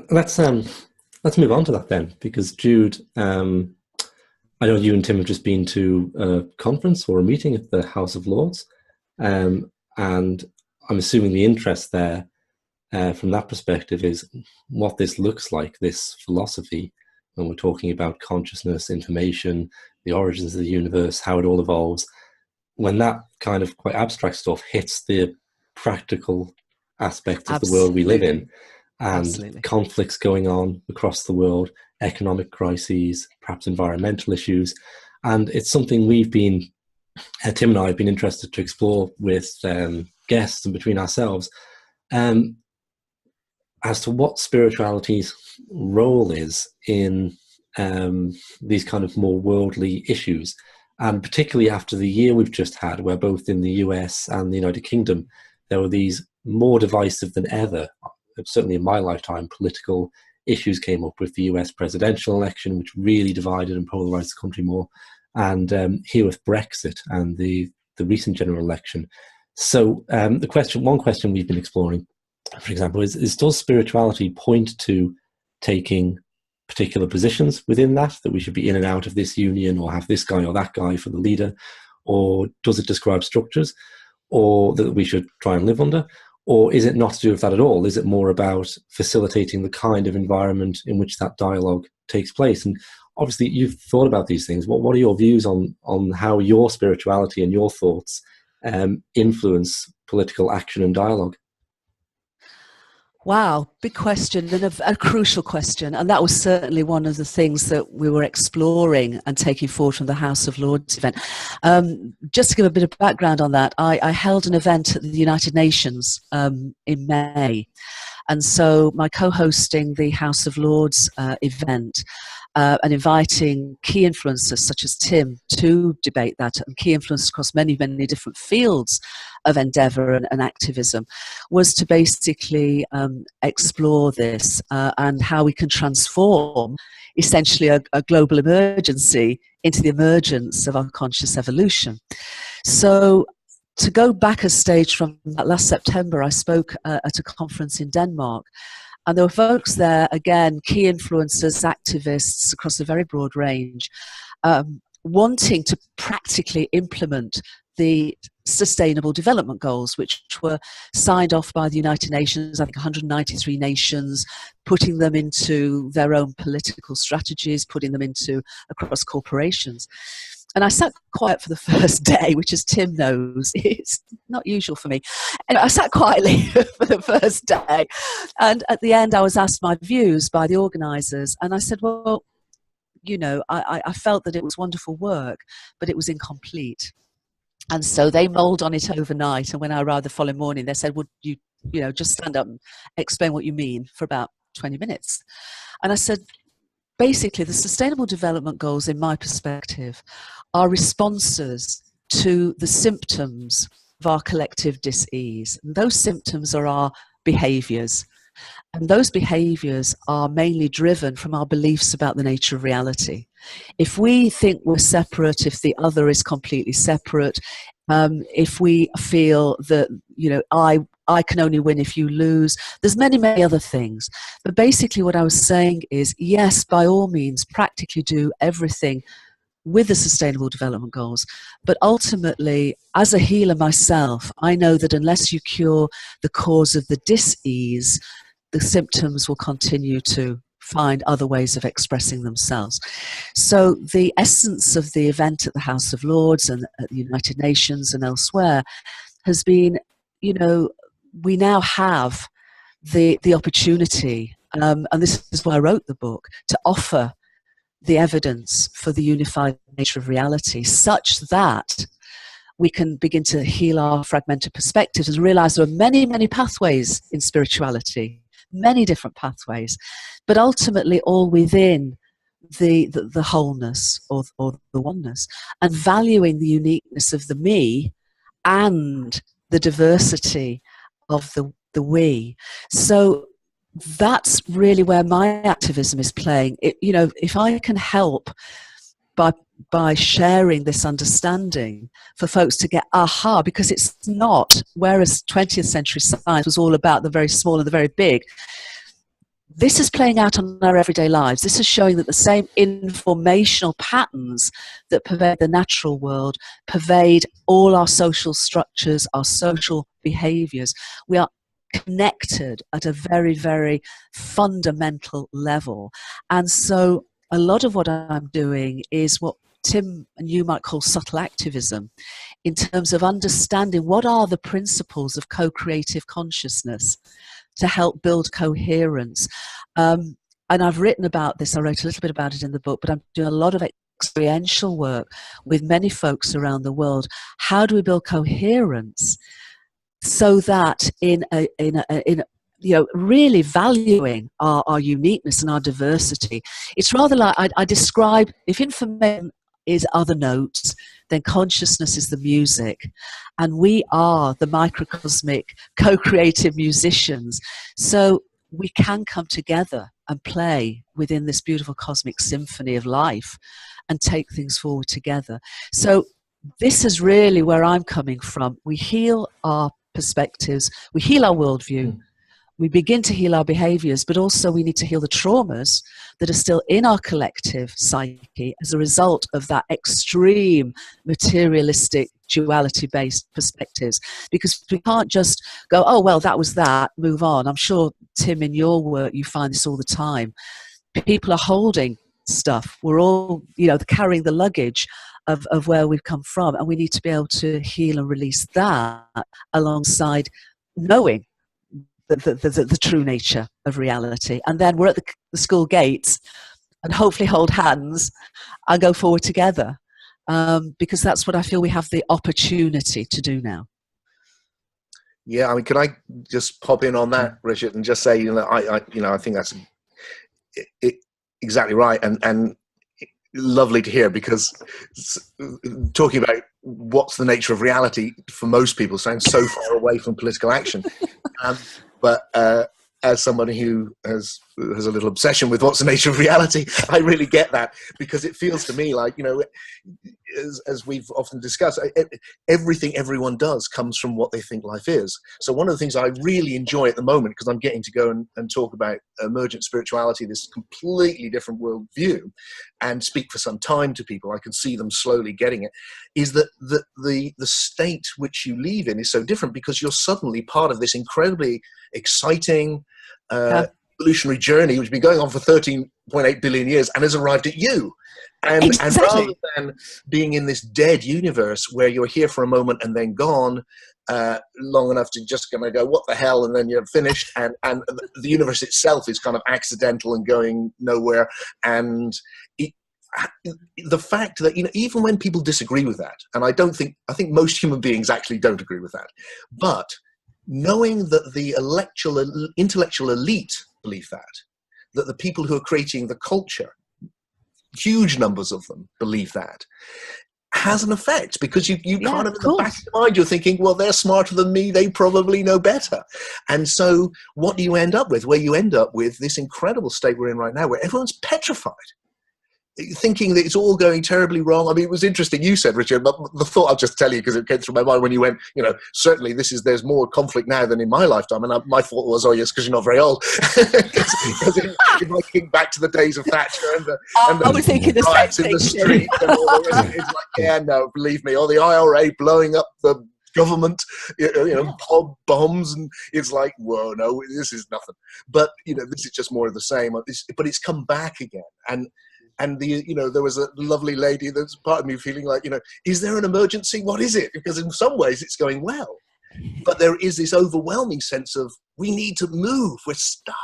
Let's move on to that then, because Jude, I know you and Tim have just been to a conference or a meeting at the House of Lords, and I'm assuming the interest there, from that perspective, is what this looks like, this philosophy, when we're talking about consciousness, information, the origins of the universe, how it all evolves. When that kind of quite abstract stuff hits the practical aspects of the world we live in, and conflicts going on across the world, economic crises, perhaps environmental issues. And it's something we've been, Tim and I have been interested to explore with guests and between ourselves, as to what spirituality's role is in these kind of more worldly issues. And particularly after the year we've just had, where both in the US and the United Kingdom, there were these more divisive than ever, certainly in my lifetime, political issues came up with the US presidential election, which really divided and polarized the country more, and here with Brexit and the recent general election. So one question we've been exploring, for example, is does spirituality point to taking particular positions within that we should be in and out of this union, or have this guy or that guy for the leader? Or does it describe structures, or that we should try and live under? Or is it not to do with that at all? Is it more about facilitating the kind of environment in which that dialogue takes place? And obviously you've thought about these things. What are your views on how your spirituality and your thoughts influence political action and dialogue? Wow, big question, and a crucial question. And that was certainly one of the things that we were exploring and taking forward from the House of Lords event. Just to give a bit of background on that, I held an event at the United Nations in May. And so my co-hosting the House of Lords event and inviting key influencers such as Tim to debate that, and key influencers across many, many different fields of endeavour and activism, was to basically explore this and how we can transform essentially a global emergency into the emergence of our conscious evolution. So to go back a stage from that last September, I spoke at a conference in Denmark. And there were folks there, again, key influencers, activists across a very broad range, wanting to practically implement the Sustainable Development Goals, which were signed off by the United Nations, I think 193 nations, putting them into their own political strategies, putting them into across corporations. And I sat quiet for the first day, which, as Tim knows, is not usual for me. And I sat quietly for the first day. And at the end, I was asked my views by the organisers. And I said, well, you know, I felt that it was wonderful work, but it was incomplete. And so they mulled on it overnight. And when I arrived the following morning, they said, would you know, just stand up and explain what you mean for about 20 minutes. And I said, basically, the Sustainable Development Goals, in my perspective, are responses to the symptoms of our collective dis-ease. And those symptoms are our behaviours. And those behaviours are mainly driven from our beliefs about the nature of reality. If we think we're separate, if the other is completely separate, if we feel that, you know, I can only win if you lose, there's many, many other things. But basically what I was saying is, yes, by all means, practically do everything with the Sustainable Development Goals. But ultimately, as a healer myself, I know that unless you cure the cause of the dis-ease, the symptoms will continue to find other ways of expressing themselves. So the essence of the event at the House of Lords and at the United Nations and elsewhere has been, you know, we now have the opportunity, and this is why I wrote the book, to offer the evidence for the unified nature of reality, such that we can begin to heal our fragmented perspectives and realize there are many, many pathways in spirituality, many different pathways, but ultimately all within the wholeness or the oneness, and valuing the uniqueness of the me and the diversity of the we. So that's really where my activism is playing. You know, if I can help by sharing this understanding for folks to get aha, because it's not, whereas 20th century science was all about the very small and the very big, this is playing out on our everyday lives. This is showing that the same informational patterns that pervade the natural world pervade all our social structures, our social behaviors. We are connected at a very, very fundamental level. And so a lot of what I'm doing is what Tim and you might call subtle activism, in terms of understanding what are the principles of co-creative consciousness to help build coherence. And I've written about this, I wrote a little bit about it in the book, but I'm doing a lot of experiential work with many folks around the world. How do we build coherence so that in really valuing our uniqueness and our diversity? It's rather like I describe, if information is other notes, then consciousness is the music, and we are the microcosmic co-creative musicians. So we can come together and play within this beautiful cosmic symphony of life and take things forward together. So this is really where I'm coming from. We heal our perspectives, we heal our worldview, we begin to heal our behaviors, but also we need to heal the traumas that are still in our collective psyche as a result of that extreme materialistic duality-based perspectives. Because we can't just go, oh, well, that was that, move on. I'm sure, Tim, in your work, you find this all the time. People are holding stuff. We're all, carrying the luggage of where we've come from, and we need to be able to heal and release that alongside knowing the true nature of reality. And then we're at the school gates and hopefully hold hands and go forward together, because that's what I feel we have the opportunity to do now. Yeah, I mean, can I just pop in on that, Richard, and just say, I think that's exactly right, and lovely to hear, because talking about what's the nature of reality for most people sounds so far away from political action. But as someone who has a little obsession with what's the nature of reality, I really get that, because it feels to me like, as we've often discussed, everything everyone does comes from what they think life is. So one of the things I really enjoy at the moment, because I'm getting to go and talk about emergent spirituality, this completely different world view, and speak for some time to people, I can see them slowly getting it, is that the state which you leave in is so different, because you're suddenly part of this incredibly exciting evolutionary journey which has been going on for 13.8 billion years and has arrived at you. And, exactly. And rather than being in this dead universe where you're here for a moment and then gone long enough to just kind of go, what the hell, and then you're finished, and the universe itself is kind of accidental and going nowhere. And the fact that, even when people disagree with that, and I think most human beings actually don't agree with that, but knowing that the intellectual elite believe that the people who are creating the culture, huge numbers of them believe that, has an effect, because you kind of in the back of your mind, you're thinking, well, they're smarter than me, they probably know better. And so what do you end up with? Well, you end up with this incredible state we're in right now, where everyone's petrified, thinking that it's all going terribly wrong. I mean, it was interesting you said, Richard, but the thought I'll just tell you, because it came through my mind when you went, certainly there's more conflict now than in my lifetime. And my thought was, oh yes, because you're not very old. Because it might think back to the days of Thatcher and the I was thinking the riots same in the thing. street. And all the rest. It's like, yeah, no, believe me, or the IRA blowing up the government, bombs, and it's like, whoa, no, this is nothing. But this is just more of the same. But it's come back again, and there was a lovely lady that's part of me feeling like, is there an emergency? What is it? Because in some ways it's going well, but there is this overwhelming sense of we need to move. We're stuck,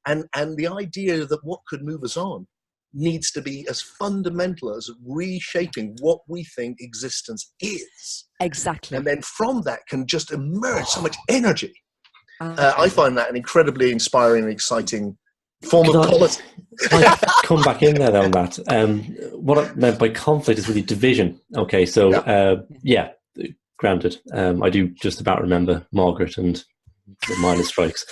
and the idea that what could move us on needs to be as fundamental as reshaping what we think existence is. Exactly. And then from that can just emerge so much energy. I find that an incredibly inspiring and exciting form of policy. I come back in there on that. What I meant by conflict is really division. Okay, so granted, I do just about remember Margaret and the minor strikes.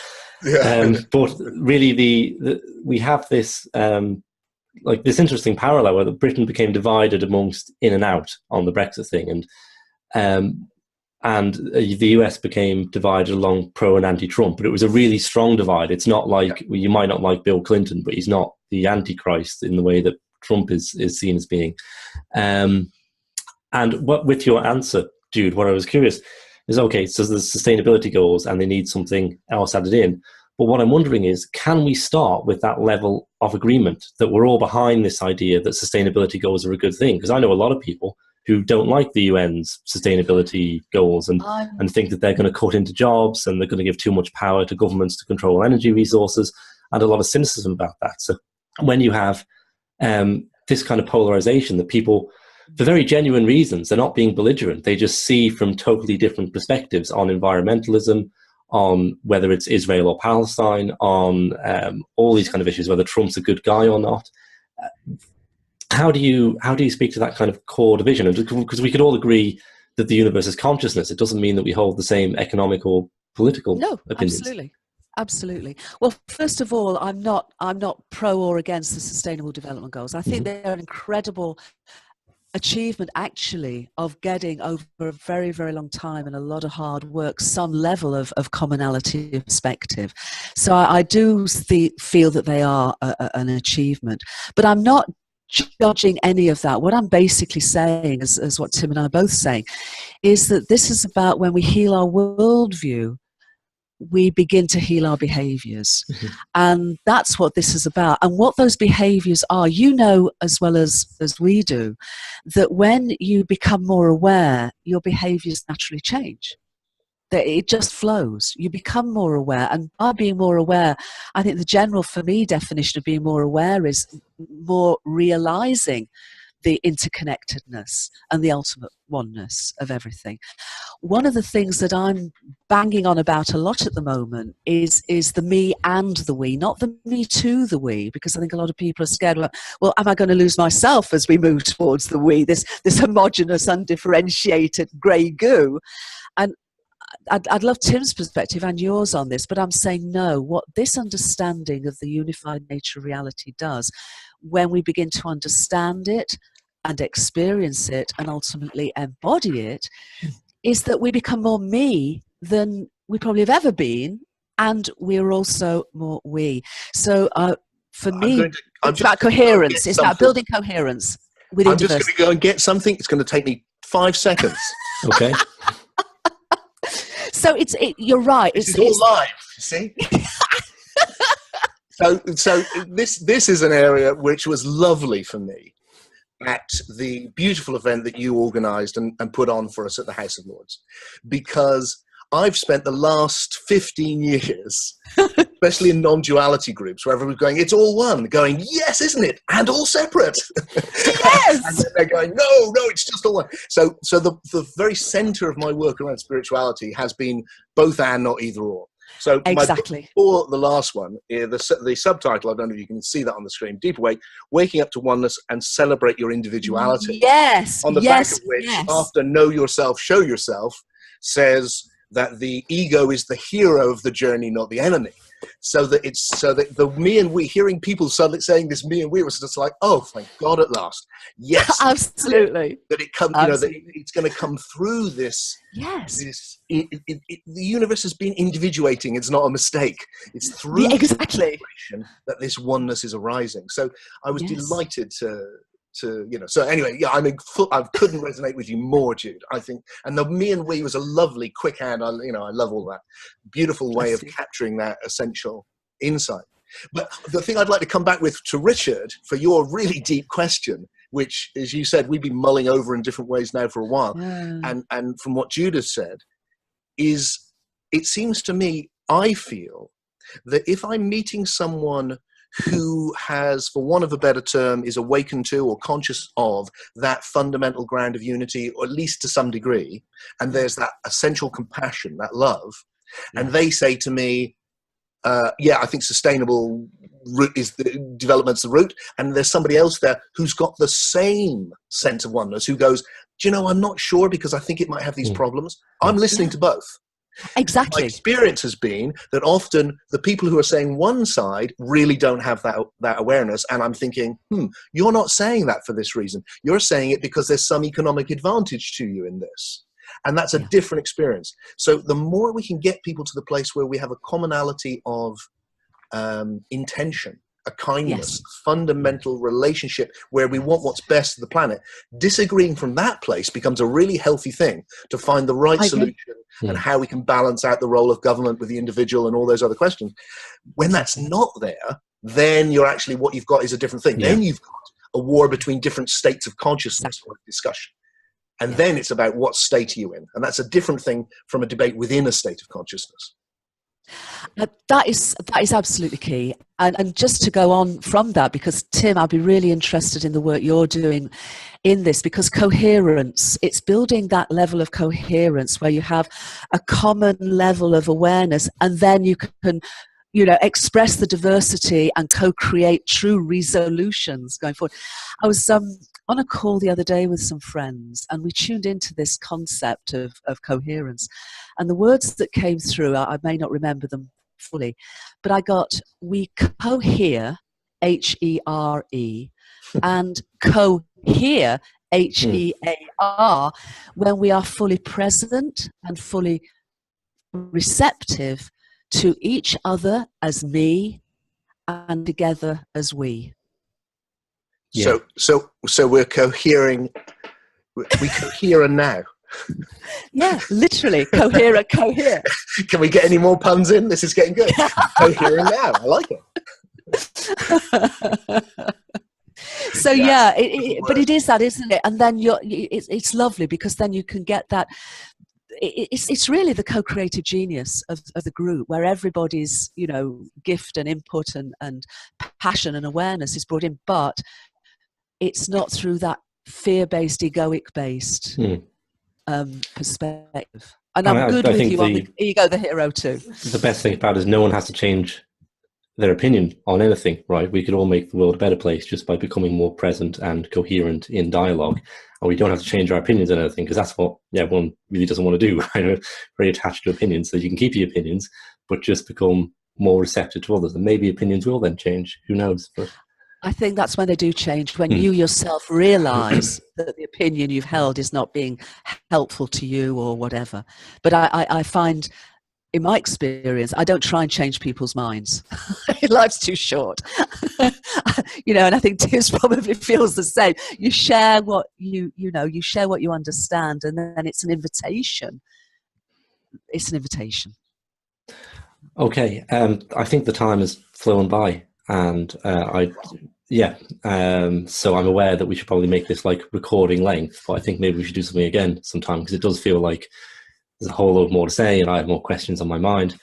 But really, we have this this interesting parallel where Britain became divided amongst in and out on the Brexit thing, and and the US became divided along pro and anti-Trump, but it was a really strong divide. It's not like, well, you might not like Bill Clinton, but he's not the Antichrist in the way that Trump is seen as being. And what, with your answer, Jude, what I was curious is, okay, so there's sustainability goals and they need something else added in. But what I'm wondering is, can we start with that level of agreement that we're all behind this idea that sustainability goals are a good thing? Because I know a lot of people who don't like the UN's sustainability goals and think that they're going to cut into jobs and they're going to give too much power to governments to control energy resources, and a lot of cynicism about that. So when you have this kind of polarization, that people, for very genuine reasons, they're not being belligerent, they just see from totally different perspectives on environmentalism, on whether it's Israel or Palestine, on all these kind of issues, whether Trump's a good guy or not. How do you speak to that kind of core division? Because we could all agree that the universe is consciousness. It doesn't mean that we hold the same economic or political opinions. Absolutely. Well, first of all, I'm not pro or against the Sustainable Development Goals. I think they're an incredible achievement, actually, of getting, over a very, very long time and a lot of hard work, some level of commonality of perspective. So I do feel that they are an achievement. But I'm not judging any of that. What I'm basically saying, as what Tim and I are both saying, is that this is about, when we heal our worldview, we begin to heal our behaviors. And that's what this is about. And what those behaviors are, you know as well as we do, that when you become more aware, your behaviors naturally change. That it just flows. You become more aware. And by being more aware, I think the general, for me, definition of being more aware is more realizing the interconnectedness and the ultimate oneness of everything. One of the things that I'm banging on about a lot at the moment is the me and the we, not the me to the we, because I think a lot of people are scared of, well, am I going to lose myself as we move towards the we, this homogenous, undifferentiated grey goo? And I'd love Tim's perspective and yours on this, but I'm saying no. What this understanding of the unified nature of reality does, when we begin to understand it and experience it and ultimately embody it, is that we become more me than we probably have ever been, and we're also more we. So for me, it's about coherence. It's about building coherence within I'm just going to go and get something. It's going to take me 5 seconds. Okay. So you're right. It's all live, you see? So this is an area which was lovely for me at the beautiful event that you organised and put on for us at the House of Lords, because I've spent the last 15 years, especially in non-duality groups, where everyone's going, it's all one, going, yes, isn't it? And all separate. Yes. And then they're going, no, it's just all one. So the very centre of my work around spirituality has been both and, not either or. So exactly. For the last one, the subtitle, I don't know if you can see that on the screen, Deep Awake, Waking Up to Oneness and Celebrate Your Individuality. Yes. On the back of which, after Know Yourself, Show Yourself, says that the ego is the hero of the journey, not the enemy. So that the me and we, hearing people suddenly saying this me and we, was just like, oh, thank God at last. Yes. Absolutely. That it comes, you know, that it's going to come through this. Yes. The universe has been individuating. It's not a mistake. It's through exactly that this oneness is arising. So I was delighted to so anyway, yeah, I couldn't resonate with you more, Jude. I think, and the me and we was a lovely quick hand. I love all that beautiful way of capturing that essential insight. But the thing I'd like to come back with to Richard for your really deep question, which, as you said, we've been mulling over in different ways now for a while, and from what Jude has said, is it seems to me, I feel that if I'm meeting someone who has, for want of a better term, is awakened to or conscious of that fundamental ground of unity, or at least to some degree, and there's that essential compassion, that love, and they say to me, I think sustainable development's the route, and there's somebody else there who's got the same sense of oneness, who goes, do you know, I'm not sure because I think it might have these problems. I'm listening to both. Exactly. My experience has been that often the people who are saying one side really don't have that awareness, and I'm thinking, you're not saying that for this reason. You're saying it because there's some economic advantage to you in this. And that's a different experience. So the more we can get people to the place where we have a commonality of intention, a kindness, fundamental relationship where we want what's best for the planet, disagreeing from that place becomes a really healthy thing to find the right solution and how we can balance out the role of government with the individual and all those other questions. When that's not there, then you're actually, what you've got is a different thing. Then you've got a war between different states of consciousness or discussion. And then it's about what state are you in. And that's a different thing from a debate within a state of consciousness. That is absolutely key. And just to go on from that, because Tim, I'd be really interested in the work you're doing in this, because coherence, it's building that level of coherence where you have a common level of awareness, and then you can, you know, express the diversity and co-create true resolutions going forward. I was on a call the other day with some friends, and we tuned into this concept of coherence. And the words that came through, I may not remember them fully, but I got, we cohere, H-E-R-E, and cohere, H-E-A-R, when we are fully present and fully receptive to each other as me and together as we. So we're cohering. We cohere now. Yeah, literally, cohere. Can we get any more puns in? This is getting good. Cohering now. I like it. So but it is that, isn't it? And then it's lovely, because then you can get that. It's really the co-creative genius of the group, where everybody's, you know, gift and input and passion and awareness is brought in, but it's not through that fear-based, egoic-based perspective. And I'm good with you on the ego, the hero too. The best thing about it is no one has to change their opinion on anything, right? We could all make the world a better place just by becoming more present and coherent in dialogue. And we don't have to change our opinions on anything, because that's what everyone really doesn't want to do, right? We're very attached to opinions, so you can keep your opinions, but just become more receptive to others. And maybe opinions will then change. Who knows? But I think that's when they do change, when you yourself realize that the opinion you've held is not being helpful to you or whatever. But I find, in my experience, I don't try and change people's minds. Life's too short. You know, and I think Tiz probably feels the same. You share what you share what you understand, and then it's an invitation. It's an invitation. Okay, I think the time has flown by, and so I'm aware that we should probably make this like recording length, but I think maybe we should do something again sometime, because it does feel like there's a whole lot more to say, and I have more questions on my mind.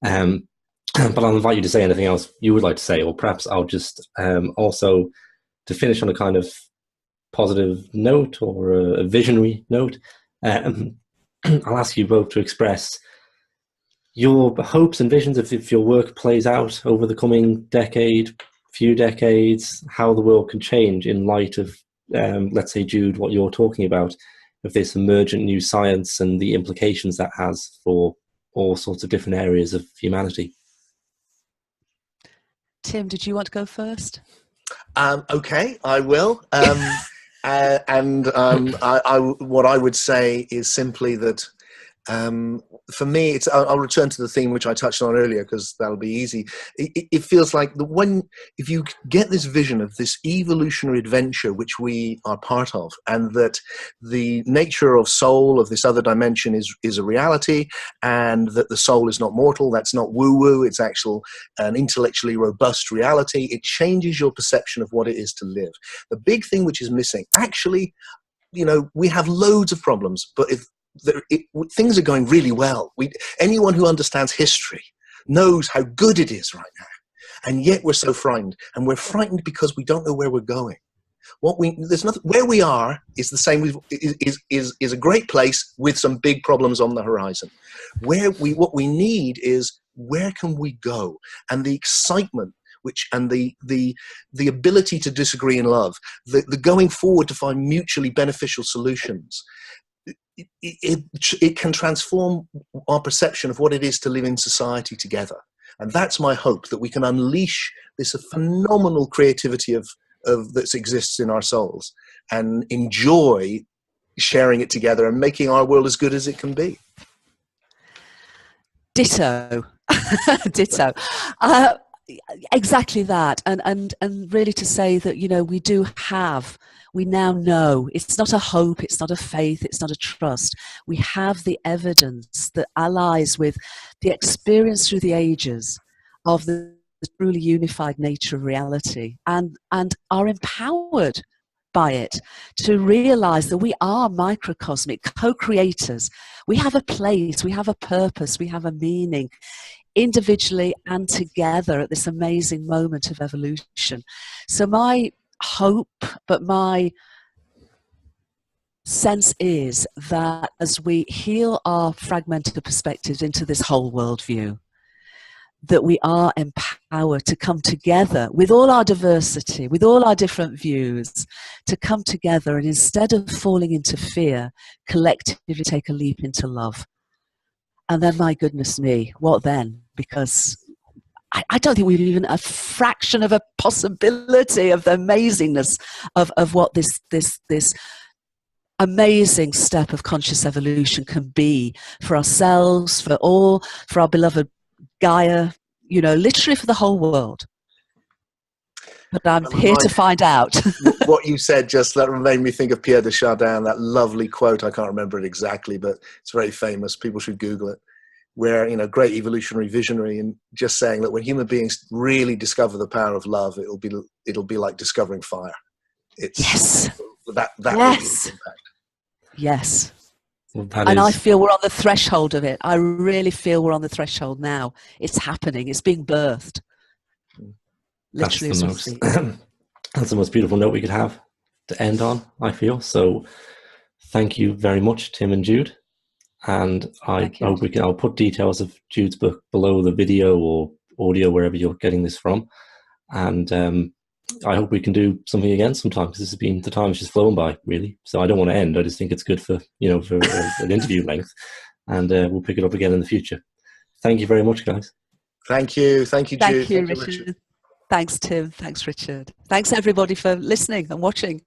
But I'll invite you to say anything else you would like to say, or perhaps I'll just also, to finish on a kind of positive note or a visionary note, I'll ask you both to express your hopes and visions if your work plays out over the coming few decades, how the world can change in light of, let's say, Jude, what you're talking about, of this emergent new science and the implications that has for all sorts of different areas of humanity. Tim, did you want to go first? Okay, I will. What I would say is simply that for me, I'll return to the theme which I touched on earlier, because that'll be easy. It feels like if you get this vision of this evolutionary adventure which we are part of, and that the nature of soul, of this other dimension, is a reality, and that the soul is not mortal, that's not woo-woo, it's an intellectually robust reality, it changes your perception of what it is to live. The big thing which is missing, actually, you know, we have loads of problems, but things are going really well. Anyone who understands history knows how good it is right now, and yet we're so frightened, and we're frightened because we don't know where we're going. There's nothing. Where we are is the same. Is a great place with some big problems on the horizon. What we need is, where can we go, and the excitement. And the ability to disagree in love, the going forward to find mutually beneficial solutions. It can transform our perception of what it is to live in society together. And that's my hope, that we can unleash this phenomenal creativity that exists in our souls, and enjoy sharing it together and making our world as good as it can be. Ditto. Ditto. Exactly that. And really to say that, you know, we now know, it's not a hope, it's not a faith, it's not a trust. We have the evidence that allies with the experience through the ages of the truly unified nature of reality, and are empowered by it to realize that we are microcosmic co-creators. We have a place, we have a purpose, we have a meaning, individually and together at this amazing moment of evolution. So my hope, but my sense is that as we heal our fragmented perspectives into this whole worldview, that we are empowered to come together with all our diversity, with all our different views, to come together and instead of falling into fear, collectively take a leap into love. And then, my goodness me, what then? Because I don't think we've even a fraction of a possibility of the amazingness of what this amazing step of conscious evolution can be for ourselves, for our beloved Gaia, you know, literally for the whole world. But I'm here to find out. What you said just that made me think of Pierre de Chardin, that lovely quote. I can't remember it exactly, but it's very famous. People should Google it. Where, you know, great evolutionary visionary, and just saying that when human beings really discover the power of love, it'll be like discovering fire. It's yes. That yes. impact. Yes. Well, I feel we're on the threshold of it. I really feel we're on the threshold now. It's happening. It's being birthed. Literally, that's the most beautiful note we could have to end on, I feel. So thank you very much, Tim and Jude. And I hope I'll put details of Jude's book below the video or audio, wherever you're getting this from. And I hope we can do something again sometime, because the time's just flown by, really. So I don't want to end. I just think it's good for an interview length. And we'll pick it up again in the future. Thank you very much, guys. Thank you. Thank you, Jude. Thank you, Richard. Thanks, Tim. Thanks, Richard. Thanks, everybody, for listening and watching.